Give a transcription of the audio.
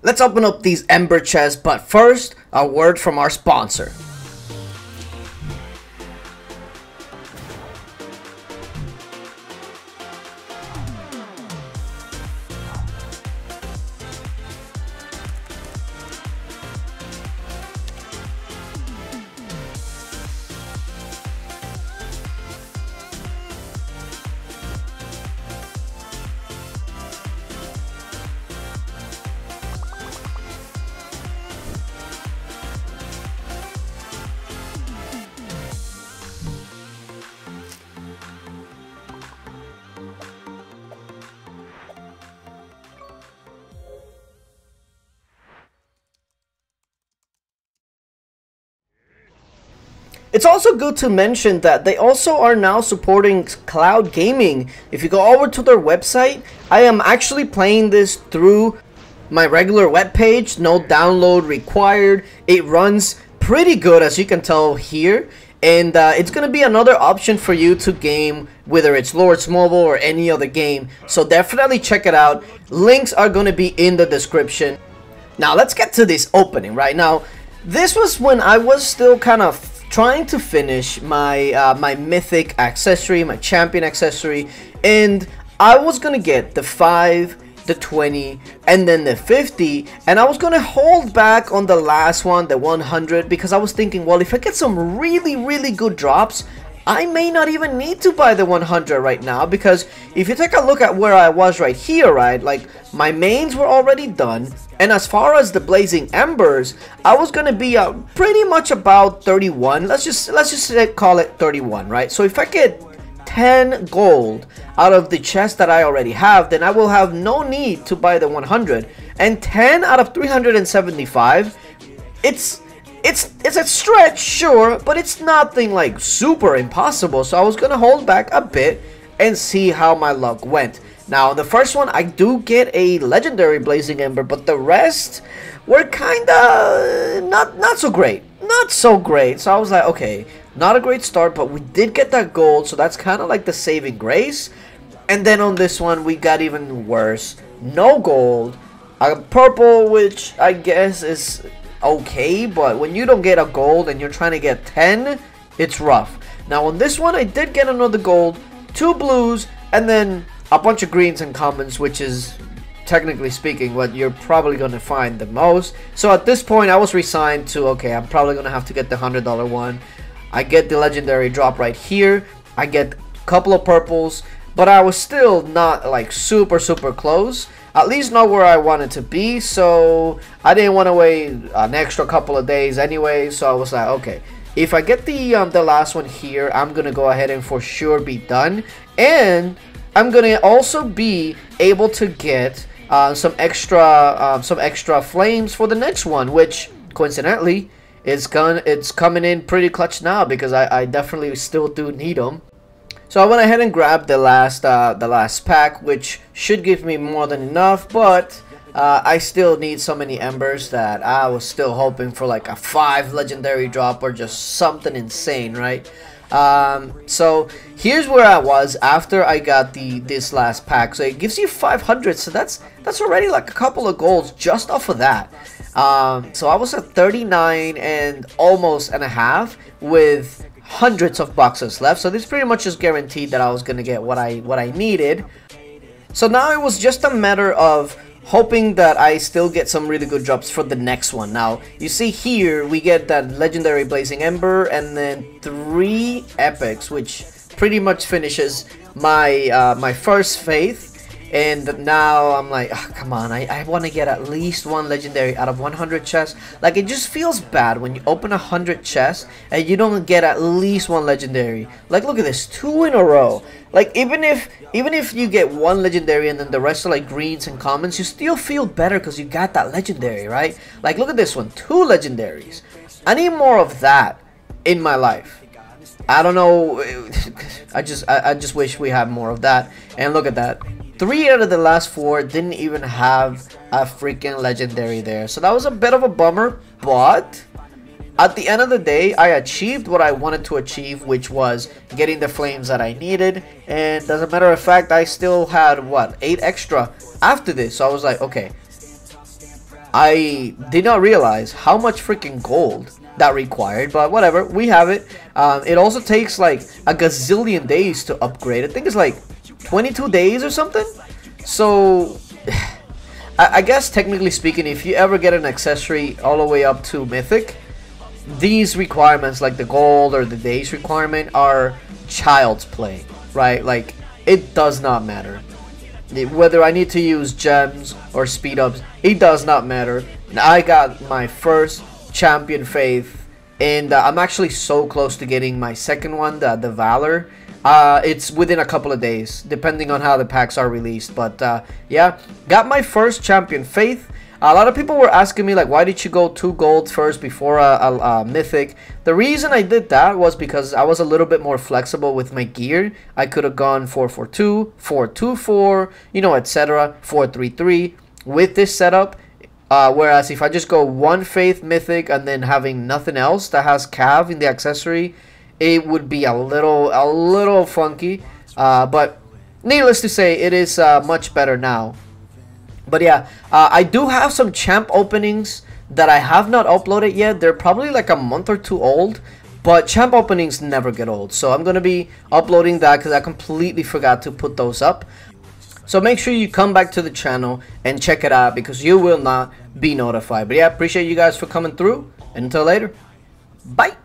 Let's open up these Ember chests, but first, a word from our sponsor. It's also good to mention that they also are now supporting cloud gaming. If you go over to their website, I am actually playing this through my regular web page, no download required. It runs pretty good, as you can tell here, and it's going to be another option for you to game, whether it's Lords Mobile or any other game. So definitely check it out. Links are going to be in the description. Now let's get to this opening. Right now, this was when I was still kind of trying to finish my my mythic accessory, my champion accessory, and I was gonna get the 5, the 20, and then the 50, and I was gonna hold back on the last one, the 100, because I was thinking, well, if I get some really good drops, I may not even need to buy the 100 right now, because if you take a look at where I was right here, right, like my mains were already done, and as far as the blazing embers, I was gonna be pretty much about 31. Let's just call it 31, right? So if I get 10 gold out of the chest that I already have, then I will have no need to buy the 100. And 10 out of 375, it's a stretch, sure, but it's nothing like super impossible. So I was gonna hold back a bit and see how my luck went. Now the first one, I do get a legendary blazing ember, but the rest were kinda not so great, so I was like, okay, not a great start, but we did get that gold, so that's kind of like the saving grace. And then on this one we got even worse, no gold, a purple, which I guess is okay, but when you don't get a gold and you're trying to get 10, it's rough. Now on this one I did get another gold, 2 blues, and then a bunch of greens and commons, which is technically speaking what you're probably going to find the most. So at this point I was resigned to, okay, I'm probably going to have to get the $100 one. I get the legendary drop right here, I get a couple of purples, but I was still not like super close, at least not where I wanted to be. So I didn't want to wait an extra couple of days anyway, so I was like, okay, if I get the last one here, I'm gonna go ahead and for sure be done, and I'm gonna also be able to get some extra flames for the next one, which coincidentally it's coming in pretty clutch now, because I definitely still do need them. So I went ahead and grabbed the last pack, which should give me more than enough, but I still need so many embers that I was still hoping for like a 5 legendary drop or just something insane, right? So here's where I was after I got this last pack. So it gives you 500, so that's already like a couple of golds just off of that. So I was at 39 and almost and a half with hundreds of boxes left, so this pretty much is guaranteed that I was gonna get what I needed. So now it was just a matter of hoping that I still get some really good drops for the next one. Now you see here we get that legendary blazing ember and then 3 epics, which pretty much finishes my my first faith. And now I'm like, oh, come on, I want to get at least 1 legendary out of 100 chests. Like, it just feels bad when you open 100 chests and you don't get at least 1 legendary. Like, look at this, 2 in a row. Like, even if you get 1 legendary and then the rest are like greens and commons, you still feel better because you got that legendary, right? Like, look at this one, 2 legendaries. I need more of that in my life. I don't know, I just wish we had more of that. And look at that, 3 out of the last 4 didn't even have a freaking legendary there. So that was a bit of a bummer, but at the end of the day, I achieved what I wanted to achieve, which was getting the flames that I needed. And as a matter of fact, I still had, what, 8 extra after this. So I was like, okay, I did not realize how much freaking gold that required, but whatever, we have it. It also takes like a gazillion days to upgrade. I think it's like 22 days or something. So I guess technically speaking, if you ever get an accessory all the way up to Mythic, these requirements like the gold or the days requirement are child's play, right? Like, it does not matter. Whether I need to use gems or speed ups, it does not matter. I got my first champion faith, and I'm actually so close to getting my second one, the Valor. It's within a couple of days, depending on how the packs are released. But yeah, got my first champion faith. A lot of people were asking me, like, why did you go 2 gold first before a Mythic? The reason I did that was because I was a little bit more flexible with my gear. I could have gone 4-4-2, 4-2-4, you know, etc. 4-3-3 with this setup. Whereas if I just go 1 faith Mythic and then having nothing else that has Cav in the accessory, it would be a little funky. But needless to say, it is much better now. But yeah, I do have some champ openings that I have not uploaded yet. They're probably like a month or 2 old, but champ openings never get old. So I'm going to be uploading that because I completely forgot to put those up. So make sure you come back to the channel and check it out because you will not be notified. But yeah, appreciate you guys for coming through. And until later, bye.